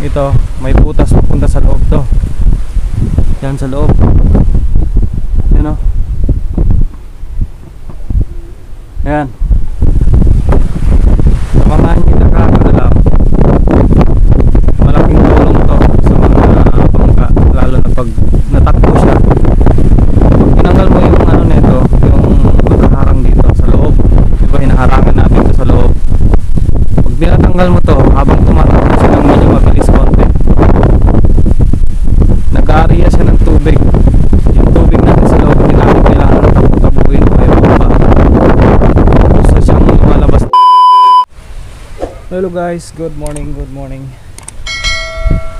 Ito, may butas papunta sa loob to. Yan sa loob. Yan o. Yan. Sa mga hindi nakakaalam, malaking tulong to sa mga bangka, lalo na pag natakbo siya. Pag tinanggal mo yung ano nito, yung nakaharang dito sa loob, diba hinaharangan natin ito sa loob. Pag tinatanggal mo to, habang tumatakbo siya ng medyo mabilis konti, nag-aariya siya ng tubig. Yung tubig natin sa loob, hindi natin kailangan tabuin o may bomba. Gusto siyang lumalabas. Hello guys, good morning, good morning.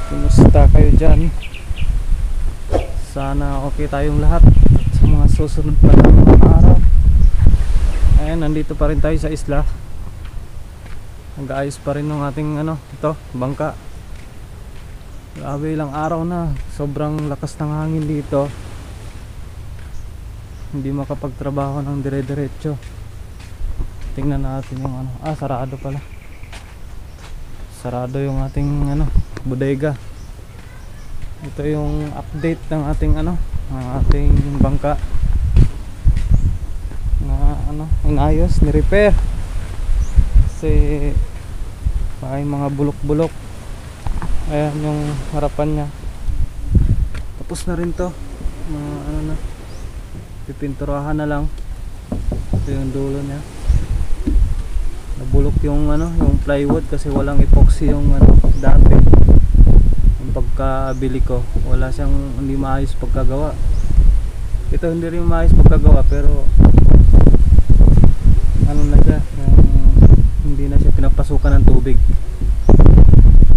Kumusta kayo dyan? Sana okay tayong lahat at sa mga susunod pa ng mga araw. Ayan, nandito pa rin tayo sa isla. Nag-aayos pa rin ng ating ito, bangka. Grabe, ilang araw na, sobrang lakas ng hangin dito. Hindi makapagtrabaho ng dire-diretso. Tingnan natin yung sarado pala. Sarado yung ating bodega. Ito yung update ng ating ating bangka na inayos, ni-repair. Kasi may mga bulok-bulok. Ayan yung harapan niya. Tapos na rin to. Na pipinturahan na lang. Ito yung dulo niya. Nabulok yung yung plywood kasi walang epoxy yung dati. Yung pagkabili ko, wala siyang, hindi maayos pagkagawa. Ito hindi rin maayos pagkagawa, pero na siya, hindi na siya pinapasukan ng tubig.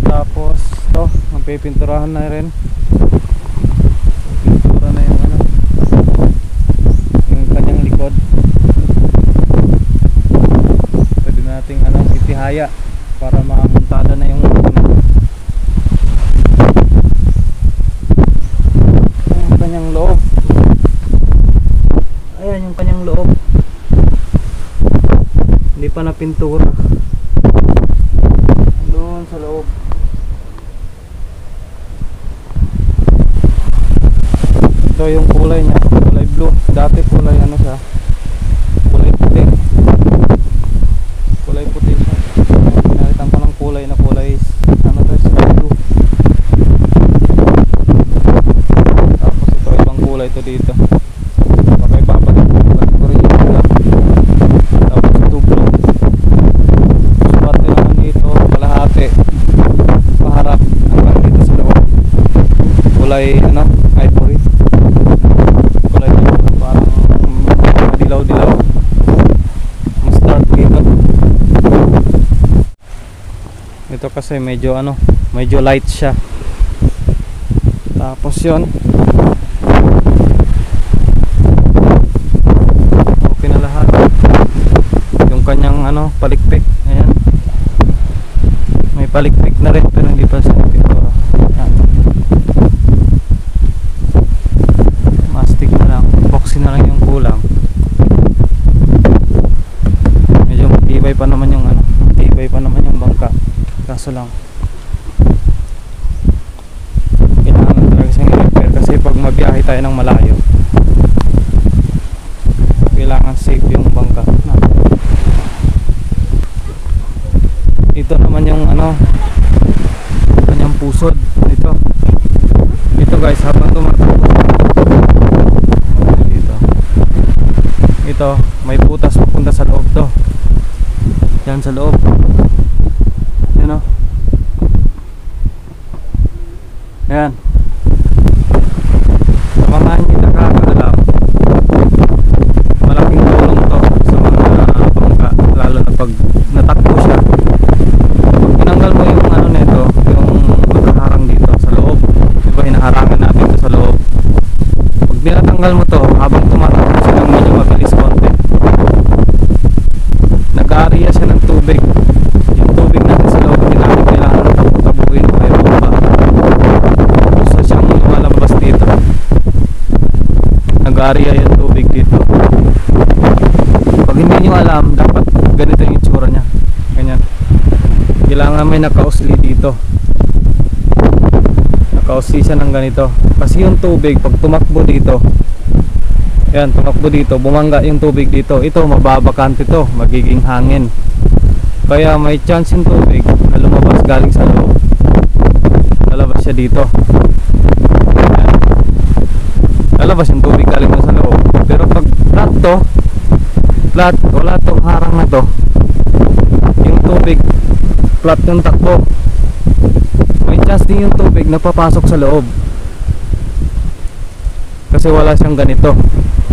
Tapos to, magpipinturahan na rin. Pintura na yung yung kanyang likod. Pwede nating itihaya para mamuntada na yung kanyang loob. Ayan yung kanyang loob, hindi pa na pintura. Doon sa loob. Ito yung kulay niya, kulay blue. Dati kulay siya, kulay puti. Kulay puti siya. Pinalitan ko ng kulay na kulay sky blue. Tapos ito ibang kulay ito dito. Baka ibabalik ko rin yung black. Tapos ito blue. Sumat din naman dito kalahati paharap hanggang dito sa loob. Kulay ivory. Kulay parang dilaw-dilaw. Mas dark dito. Ito kasi medyo medyo light siya. Tapos yon, okay na lahat. Yung kanyang palikpik, ayan, may palikpik na rin pero hindi pa sa pintura. Mastic na lang, epoxy na lang yung kulang. Medyo matibay pa naman yung matibay pa naman yung bangka, kaso lang kailangan talaga siyang i-repair kasi pag mabiyahe tayo ng malayo, kailangan safe yung bangka natin. Ito naman yung kanyang pusod dito. Ito guys, habang tumatakbo ito, may butas papunta sa loob to. Yan sa loob. Yan Yan. Sa mga hindi nakakaalam, malaking tulong to sa mga bangka, lalo na pag natakbo siya. Pag tinanggal mo yung nito, yung nakaharang dito sa loob, diba hinaharangan natin ito sa loob. Pag tinatanggal mo to, habang tumatakbo siya ng medyo mabilis konti, nag-aariya siya ng tubig. Yung tubig natin sa loob, hindi natin kailangan tabuin o may bomba. Gusto siyang lumalabas dito. Nag-aariya yung tubig dito. Pag hindi nyo alam, dapat ganito yung itsura niya. Ganyan. Kailangan may nakausli dito. Kausi siya ng ganito. Kasi yung tubig pag tumakbo dito, yan, tumakbo dito, bumangga yung tubig dito, ito mababakante to, magiging hangin. Kaya may chance yung tubig na lumabas galing sa loob. Lalabas siya dito. Yan. Lalabas yung tubig galing sa loob. Pero pag flat to, flat, wala tong harang na to, yung tubig flat yung takbo, may chance din yung tubig na papasok sa loob. Kasi wala siyang ganito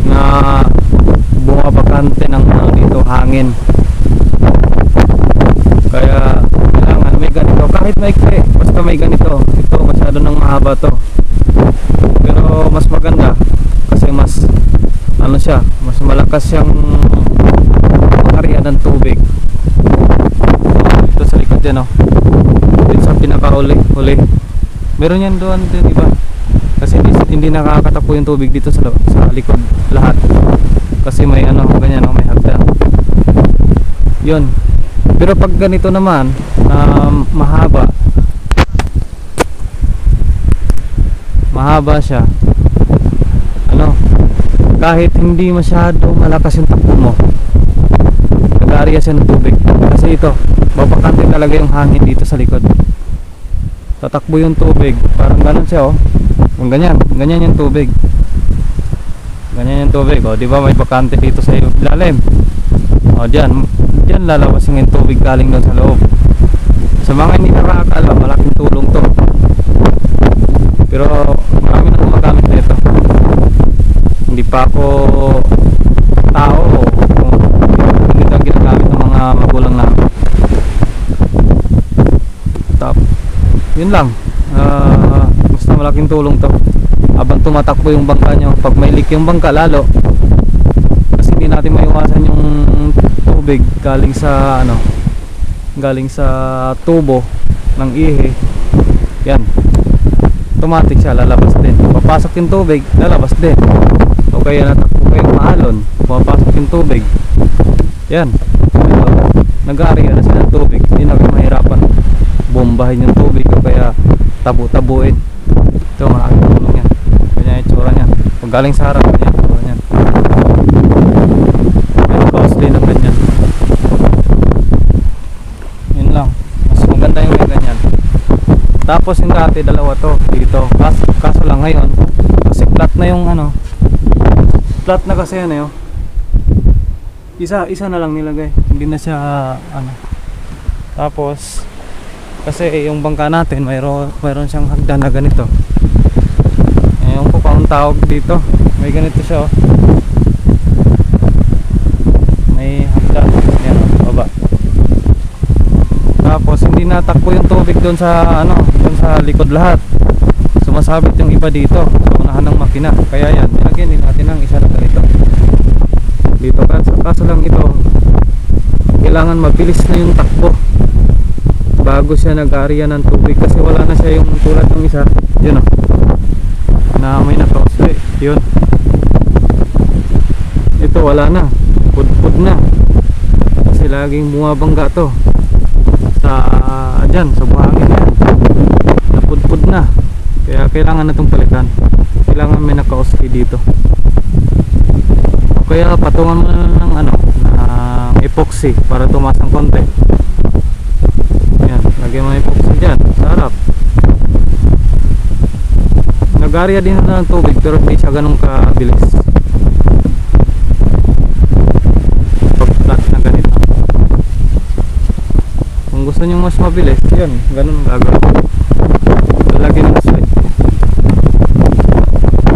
na bumabakante ng dito hangin. Kaya kailangan may ganito, kahit maikli, basta may ganito. Ito masyado nang mahaba to, pero mas maganda kasi mas ano siya, mas malakas siyang makariya ng tubig. Ito sa likod yan, oh. Dito sa pinakauli meron yan doon din iba, kasi hindi nakakatakbo yung tubig dito sa likod lahat, kasi may ano ganyan, oh, may hagdan yun. Pero pag ganito naman mahaba siya, ano, kahit hindi masyado malakas yung takbo mo, nag-aarya siya ng tubig. Kasi ito, babakante talaga yung hangin dito sa likod. Tatakbo yung tubig, parang ganun siya, oh. Kung ganyan yung tubig. Ganyan yung tubig, oh, di ba may bakante dito sa ilalim. Oh, diyan lalabas yung tubig galing doon sa loob. Sa mga hindi nakakaalam, malaking tulong to. Pero marami na gumagamit nito. Hindi pa ako tao kung hindi ito ginagamit ng mga magulang namin. Top. Yun lang. Basta malaking tulong to habang tumatakbo yung bangka nyo. Pag may leak yung bangka lalo, kasi hindi natin maiwasan yung tubig galing sa ano, galing sa tubo ng ihi. Yan, automatic siya, lalabas din. Papasok yung tubig, lalabas din. O kaya natakbo kayong maalon, papasok yung tubig. Yan, nag-aarya na siya ng tubig. Hindi na kayo mahirapan bombahin yung tubig o kaya tabu-tabuin. Ito, malaking tulong yan. Ganyan yung tsura niya. Pag galing sa harap, ganyan yung tsura niya. Medyo costly ng ganyan. Yun lang, mas maganda yung may ganyan. Tapos yung dati dalawa to dito, kaso lang ngayon kasi flat na yung ano, flat na kasi yan, eh, oh. Isa na lang nilagay, hindi na siya ano. Tapos kasi yung bangka natin mayroon siyang hagdan na ganito. Yung po paong tawag dito, may ganito siya, oh. May hagdan yan, baba. Tapos hindi natakbo yung tubig doon sa ano, doon sa likod lahat. Sumasabit yung iba dito sa unahan ng makina. Kaya yan, nilagyan din natin ng isa na ganito dito. Kaso lang ito, kailangan mabilis na yung takbo bago siya nag-aarya ng tubig, kasi wala na siya yung tulad ng isa, yun, oh, na may nakausli. Yun, ito wala na, pudpud na, kasi laging bumabangga to sa dyan, sa buhangin na yan, napudpud na. Kaya kailangan na itong palitan, kailangan may nakausli dito. O kaya patungan mo na ng ano, ng epoxy para tumaas ang konti. Yan, lagyan mo epoxy dyan sa harap. Nag-aarya din na ng tubig pero hindi siya ganun kabilis pag flat na ganito. Kung gusto nyo mas mabilis, yun, ganun gagawin. Lagyan ng slide.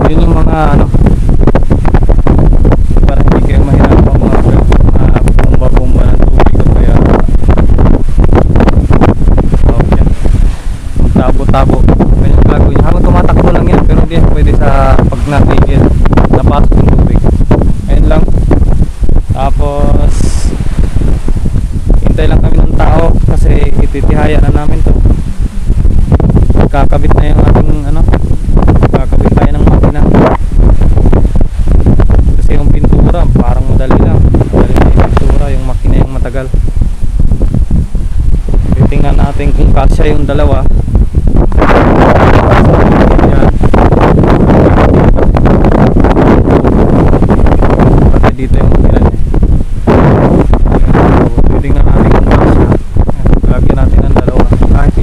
Yun yung mga ano, para hindi kayo mahirapan mga bomba-bomba ng tubig o kaya tabo-tabo. Ganyan gagawin nyo habang tumatakbo lang yan, pero hindi pwede sa pag natigil napasok yung tubig. Ayun lang. Tapos hintay lang kami ng tao kasi ititihaya na namin to. Kakabit na yung ating ano, kakabit tayo ng makina kasi yung pintura parang madali lang, madali na yung pintura, yung makina yung matagal. Titingnan natin kung kasya yung dalawa.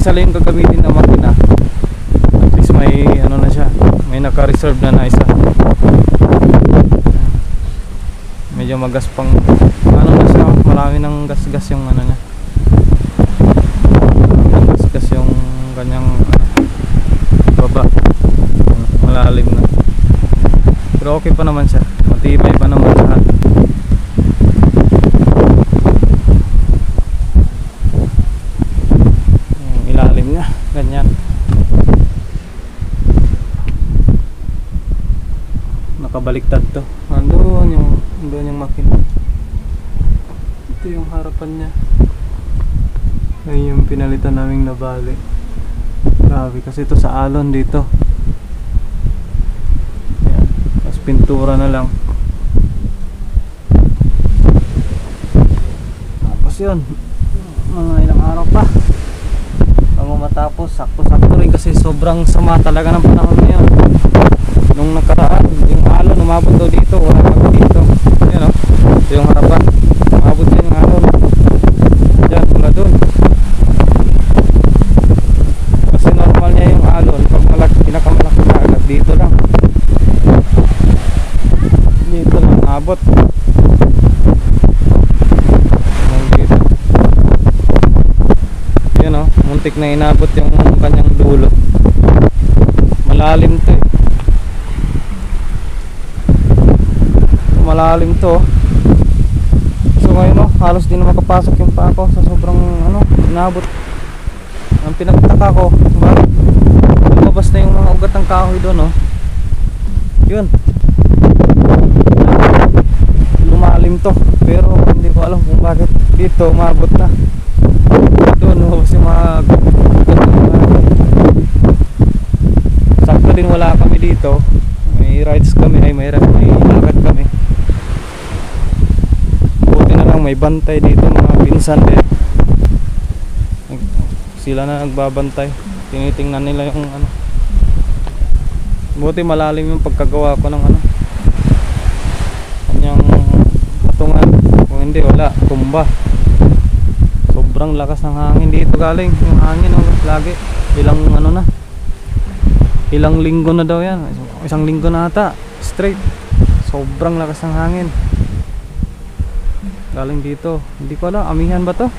isa lang yung gagamitin na makina, at least may ano na siya, may naka-reserve na isa. Medyo magaspang ano na siya, marami ng gas-gas yung ano niya, gas-gas yung kanyang baba, malalim na, pero okay pa naman siya, matibay pa naman lahat. Yung ilalim niya ganyan, nakabaliktad to. Andun yung makina. Ito yung harapan niya. Ayun yung pinalitan naming nabali. Grabe kasi ito sa alon dito. Ayan. Tapos pintura na lang. Tapos yun, mga ilang araw pa bago matapos. Sakto-sakto rin kasi sobrang sama talaga ng panahon ngayon. Nung nakaraan, yung alon umabot daw dito, wala kami dito. Yan o, ito yung harapan, umabot din yung alon. Yan, mula dun. Kasi normal niya yung alon, pag pinakamalaki na agad, dito lang. Dito lang abot. Dito. Yan o, muntik na inabot yung kanyang dulo. Malalim to eh. Malalim to. So ngayon halos di na makapasok yung paa ko sa sobrang inabot. Ang pinagtaka ko, bakit lumabas na yung mga ugat ng kahoy doon yun, lumalim to, pero hindi ko alam kung bakit dito umabot na. Doon lumabas yung mga ugat ng kahoy. Sakto din wala kami dito, may rides kami, may lakad kami. May bantay dito, mga pinsan din. Sila na nagbabantay, tinitingnan nila yung buti malalim yung pagkagawa ko ng kanyang patungan. Kung hindi wala, tumba. Sobrang lakas ng hangin dito galing, yung hangin lagi ilang linggo na daw yan, isang linggo na ata straight, sobrang lakas ng hangin galing dito. Hindi ko alam, amihan ba to?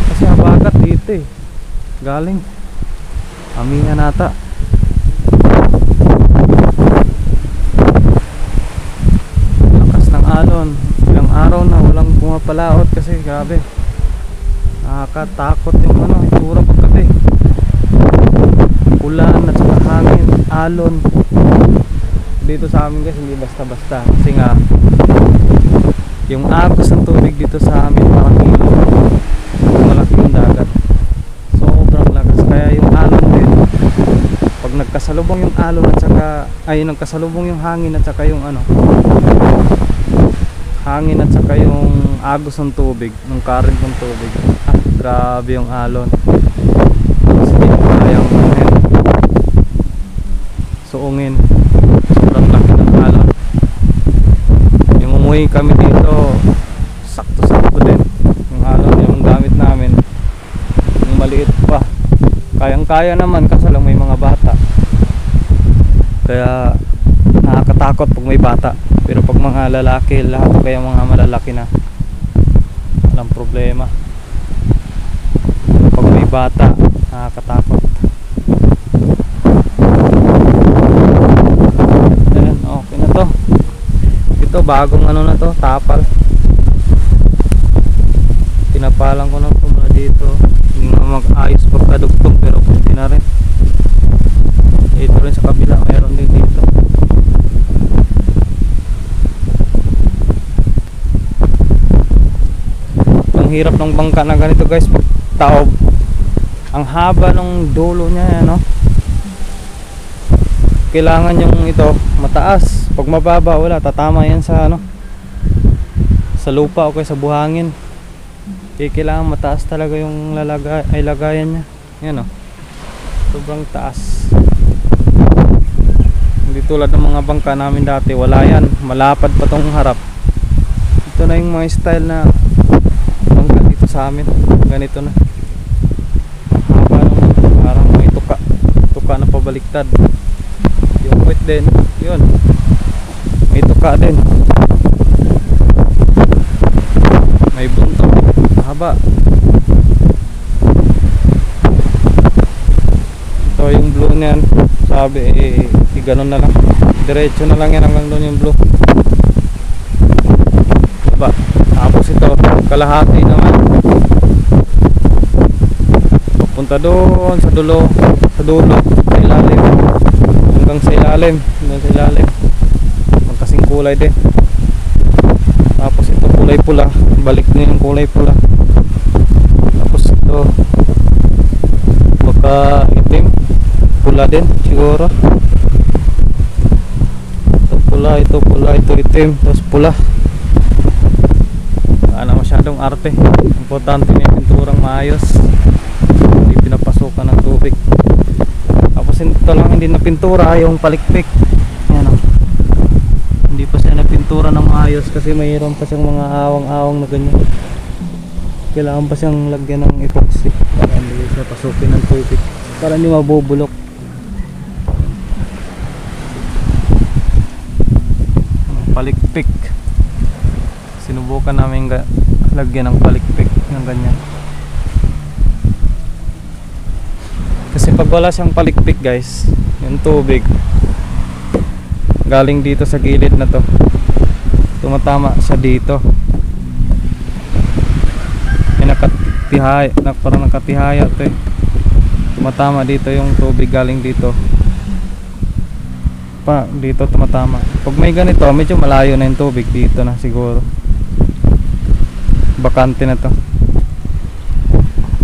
Kasi habagat dito eh. Galing amihan ata. Lakas ng alon. Ilang araw na walang pumapalaot kasi grabe. Nakakatakot yung itsura paggabi. Ulan at saka hangin, alon. Dito sa amin guys, hindi basta-basta. Kasi nga yung agos ng tubig dito sa amin parang malaki yung dagat, sobrang lakas. Kaya yung alon din, pag nagkasalubong yung alon at saka nagkasalubong yung hangin at saka yung hangin at saka yung agos ng tubig, ng current ng tubig, grabe yung alon. Kasi hindi ko kayang suungin, sobrang laki ng alon. Umuwi kami dito, sakto-sakto din yung alon, yung gamit namin, yung maliit pa, kayang-kaya naman kasi lang may mga bata, kaya nakakatakot pag may bata. Pero pag mga lalaki, lahat kaya mga malalaki na, walang problema. Pero pag may bata, nakakatakot. Ayan, okay na to. Ito bagong na to, tapal. Tinapalan ko na ito mula dito. Hindi na mag-ayos pagkadugtong, pero pwede na rin. Ito rin sa kabila, mayroon din dito. Ang hirap ng bangka na ganito guys, pag taob. Ang haba ng dulo niya kailangan yung ito mataas. Pag mababa, wala, tatama yan sa sa lupa o kaya sa buhangin. Kailangan mataas talaga yung lagayan niya. Yan sobrang taas. Hindi tulad ng mga bangka namin dati, wala yan, malapad pa tong harap. Ito na yung mga style na bangka dito sa amin, ganito na, haba ng baliktad. Yung puwit din, yun, may tuka din, may buntot, mahaba. Ito yung blue niyan, sabi ganon na lang, diretso na lang yan hanggang doon yung blue. Diba? Tapos ito kalahati naman papunta doon sa dulo, sa ilalim, hanggang sa ilalim, hanggang sa ilalim, magkasing kulay din. Tapos ito kulay pula, balik na yung kulay pula. Tapos ito baka itim, pula din siguro. Ito pula, ito itim, tapos pula. Ano, masyadong arte. Importante na yung pinturang maayos, hindi pinapasukan ng tubig. Tapos ito lang hindi na pintura, yung palikpik. Yan o, hindi pa siya na pintura ng maayos kasi mayroon pa siyang mga awang-awang na ganyan. Kailangan pa siyang lagyan ng epoxy para hindi siya pasukin ng tubig, para hindi mabubulok. Palikpik, sinubukan namin lagyan ng palikpik ng ganyan. Kasi pag wala siyang palikpik guys, yung tubig galing dito sa gilid na to, tumatama siya dito. May parang nakatihaya to eh. Tumatama dito yung tubig galing dito pa, dito tumatama. Pag may ganito, medyo malayo na yung tubig, dito na siguro, bakante na to.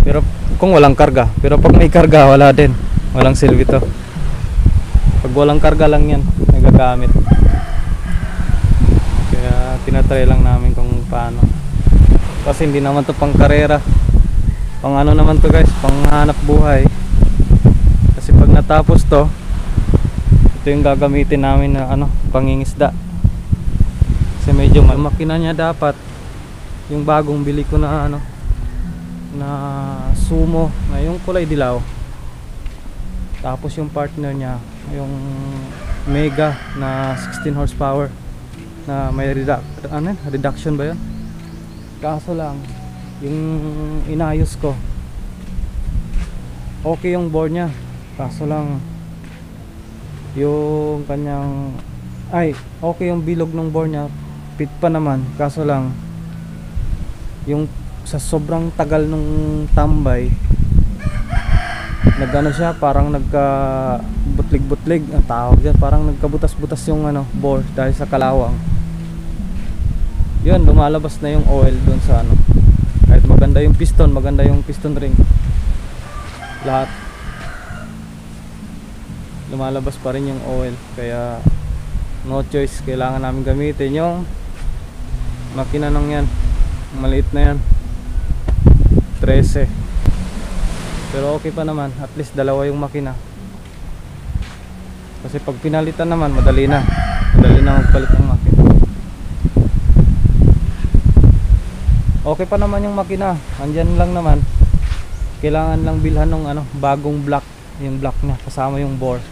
Pero kung walang karga, pero pag may karga, wala din, walang silbi to. Pag walang karga lang yan nagagamit, kaya tinatry lang namin kung paano, kasi hindi naman to pang karera, pang ano naman to guys, pang hanap buhay. Kasi pag natapos to, ito yung gagamitin namin na ano, pangingisda. Kasi medyo makina niya dapat yung bagong bili ko na ano, na sumo, na yung kulay dilaw. Tapos yung partner niya yung mega na 16 horsepower na may reduction ba yun? Kaso lang yung inayos ko, okay yung bore niya, kaso lang yung kanyang okay yung bilog ng bore niya, fit pa naman, kaso lang yung sa sobrang tagal nung tambay, nagano siya, parang nagka butlig-butlig ang tawag dyan, parang nagkabutas-butas yung ano, bore dahil sa kalawang. Yun, lumalabas na yung oil dun sa ano, kahit maganda yung piston ring, lahat lumalabas pa rin yung oil. Kaya no choice, kailangan namin gamitin yung makina nung yan, maliit na yan, 13. Pero okay pa naman, at least dalawa yung makina. Kasi pag pinalitan naman, madali na magpalit ng makina. Okay pa naman yung makina, andyan lang naman, kailangan lang bilhan ng ano, bagong block, yung block niya kasama yung bore.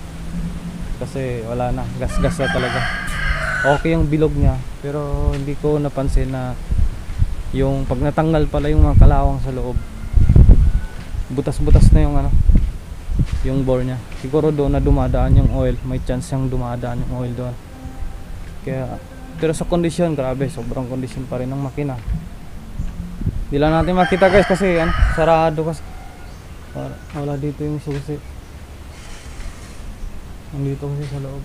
Kasi wala na, gas-gas na talaga. Okay yung bilog niya, pero hindi ko napansin na yung pag natanggal pala yung mga kalawang sa loob, butas-butas na yung ano, yung bore niya. Siguro doon na dumadaan yung oil, may chance yung dumadaan yung oil doon. Kaya, pero sa kondisyon, grabe, sobrang kondisyon pa rin ng makina. Hindi lang natin makita guys kasi ano, sarado kasi. Wala dito yung susi. Nandito kasi sa loob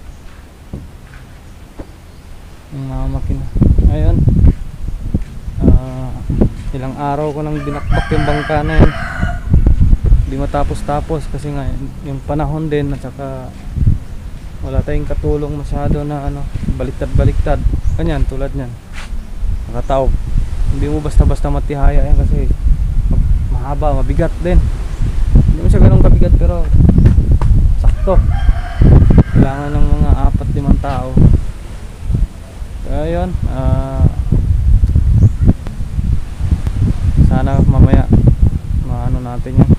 yung mga makina. Ayun, ilang araw ko nang binakbak yung bangka na yan, hindi matapos-tapos kasi nga yung panahon din, at saka wala tayong katulong masyado na ano, baliktad-baliktad ganyan, tulad nyan nakataob. Hindi mo basta-basta matihaya yan kasi mahaba, mabigat din. Hindi mo siya ganun kabigat pero sakto, kailangan ng mga 4-5 tao. Kaya yun, sana mamaya maano natin yan,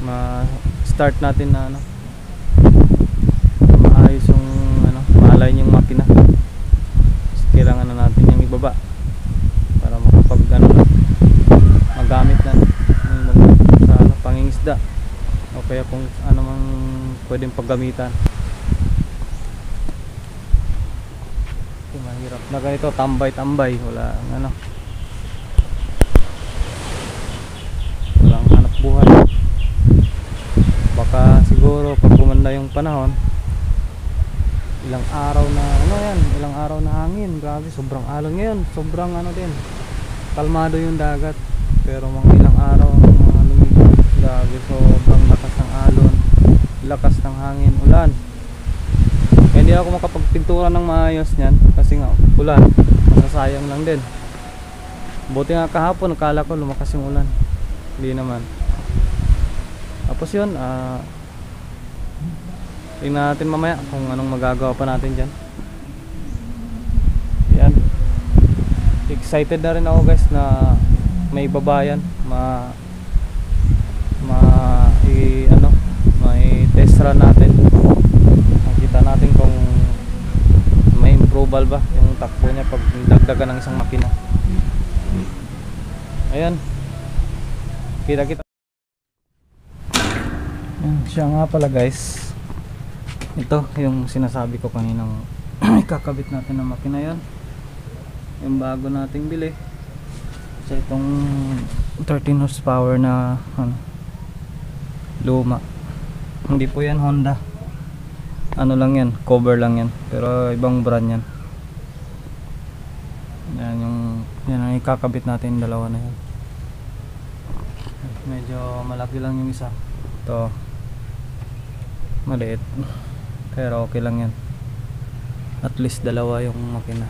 ma-start natin na ano, maayos yung ano, ma-align yung makina. Kailangan na natin yung ibaba para makapag ano na, magamit na sa ano, pangingisda o kaya kung ano mang pwedeng paggamitan. Mahirap na ganito, tambay-tambay, wala ano, walang hanap buhay. Baka siguro pag gumanda yung panahon, ilang araw na ano yan, ilang araw na hangin, grabe, sobrang alon ngayon, sobrang ano din, kalmado yung dagat, pero mga ilang araw mga lumigod, grabe, sobrang lakas ng alon, lakas ng hangin, ulan. Kaya hindi ako makapagpintura ng maayos niyan kasi nga ulan, masasayang lang din. Buti nga kahapon akala ko lumakas yung ulan, hindi naman. Tapos yun, tingnan natin mamaya kung anong magagawa pa natin dyan. Yan, excited na rin ako guys na may babayan, may test run natin. Makita natin kung may improval ba yung takbo niya pag dagdagan ng isang makina. Ayan, kita siya nga pala guys. Ito yung sinasabi ko kaninang ikakabit natin ng makina yan, yung bago nating bili. So itong 13 horsepower na ano, luma, hindi po yan Honda, ano lang yan, cover lang yan, pero ibang brand yan. Yan ang ikakabit natin, dalawa na yan. Medyo malaki lang yung isa, ito maliit, pero okay lang yan, at least dalawa yung makina.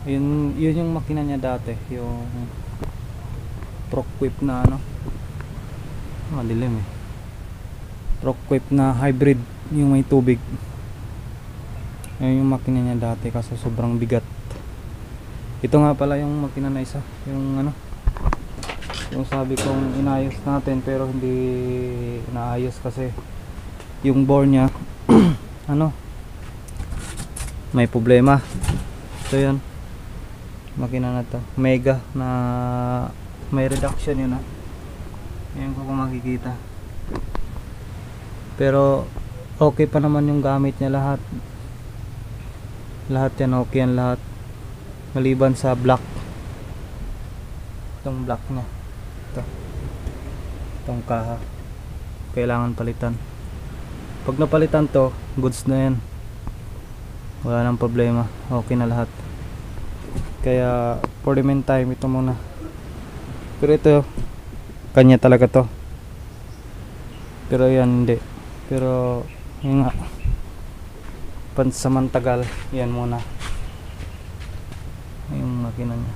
Yun yung makina niya dati, yung Proquip na ano, madilim eh, Proquip na hybrid, yung may tubig. Yun yung makina niya dati kasi sobrang bigat. Ito nga pala yung makina na isa, yung ano, yung sabi kong inayos natin pero hindi naayos kasi yung bore nya ano, may problema. So yun, makina na to, Mega na may reduction yun ha. Yan ko kung makikita. Pero okay pa naman yung gamit niya, lahat yan okay yan lahat, maliban sa black, itong black nya, itong kaha kailangan palitan. Pag napalitan to, goods na yan, wala nang problema, okay na lahat. Kaya for the meantime ito muna, pero ito kanya talaga to, pero yan hindi, pero yun nga, pansamantagal yan muna yung makina nya.